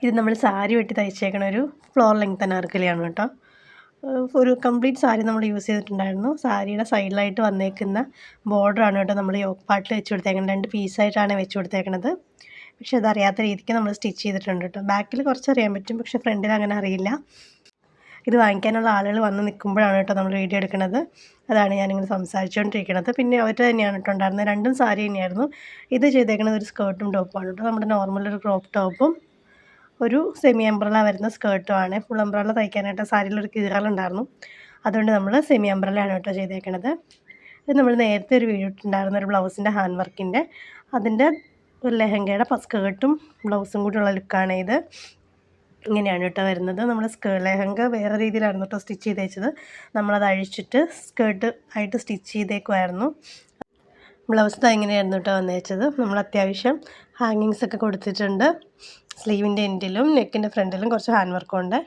ഇത് നമ്മൾ സാരി വെട്ടി തയ്ച്ചേക്കണ ഒരു ഫ്ലോർ ലെങ്ത് അനാർക്കലിയാണ് കേട്ടോ. ഒരു കംപ്ലീറ്റ് സാരി നമ്മൾ യൂസ് ചെയ്തിട്ടുണ്ടായിരുന്നു. സാരിയുടെ സൈഡിലായിട്ട് വന്നേക്കുന്ന ബോർഡറാണ് കേട്ടോ നമ്മൾ യോക്ക് പാർട്ടിൽ വെച്ച് കൊടുത്തേക്കുന്നത്. 2 പീസായിട്ടാണ് വെച്ച് കൊടുത്തേക്കണത്. പക്ഷെ അതറിയാത്ത രീതിക്ക് നമ്മൾ സ്റ്റിച്ച് ചെയ്തിട്ടുണ്ട് കേട്ടോ. ബാക്കിൽ കുറച്ച് അറിയാൻ പറ്റും, പക്ഷെ ഫ്രണ്ടിൽ അങ്ങനെ അറിയില്ല. ഇത് വാങ്ങിക്കാനുള്ള ആളുകൾ വന്ന് നിൽക്കുമ്പോഴാണ് കേട്ടോ നമ്മൾ വീഡിയോ എടുക്കുന്നത്. അതാണ് ഞാനിങ്ങനെ സംസാരിച്ചുകൊണ്ടിരിക്കുന്നത്. പിന്നെ അവർ തന്നെയാണ് കേട്ടോ ഉണ്ടായിരുന്നത്. 2ഉം സാരി തന്നെയായിരുന്നു. ഇത് ചെയ്തേക്കുന്നത് ഒരു സ്കേർട്ടും ടോപ്പുമാണ് കേട്ടോ. നമ്മുടെ നോർമൽ ഒരു ക്രോപ്പ് ടോപ്പും ഒരു സെമി അംബ്രല വരുന്ന സ്കേർട്ടുമാണ്. ഫുൾ അംബ്രല തയ്ക്കാനായിട്ട് സാരിയിലൊരു കീറലുണ്ടായിരുന്നു. അതുകൊണ്ട് നമ്മൾ സെമി അംബ്രലയാണ് കേട്ടോ ചെയ്തേക്കണത്. ഇത് നമ്മൾ നേരത്തെ ഒരു വീഡിയോ ഇട്ടിട്ടുണ്ടായിരുന്ന ഒരു ബ്ലൗസിൻ്റെ ഹാൻഡ് വർക്കിൻ്റെ, അതിൻ്റെ ഒരു ലെഹങ്കയുടെ സ്കേർട്ടും ബ്ലൗസും കൂടിയുള്ള ലുക്കാണ് ഇത്. ഇങ്ങനെയാണ് കേട്ടോ വരുന്നത്. നമ്മൾ ലെഹങ്ക വേറെ രീതിയിലായിരുന്നു കേട്ടോ സ്റ്റിച്ച് ചെയ്ത് വെച്ചത്. നമ്മളത് അഴിച്ചിട്ട് സ്കേർട്ട് ആയിട്ട് സ്റ്റിച്ച് ചെയ്തേക്കുമായിരുന്നു. ബ്ലൗസ് ഇങ്ങനെയായിരുന്നു കേട്ടോ വന്നേച്ചത്. നമ്മൾ അത്യാവശ്യം ഹാങ്ങിങ്സ് ഒക്കെ കൊടുത്തിട്ടുണ്ട്. സ്ലീവിൻ്റെ എൻഡിലും നെക്കിൻ്റെ ഫ്രണ്ടിലും കുറച്ച് ഹാൻഡ് വർക്കും ഉണ്ട്.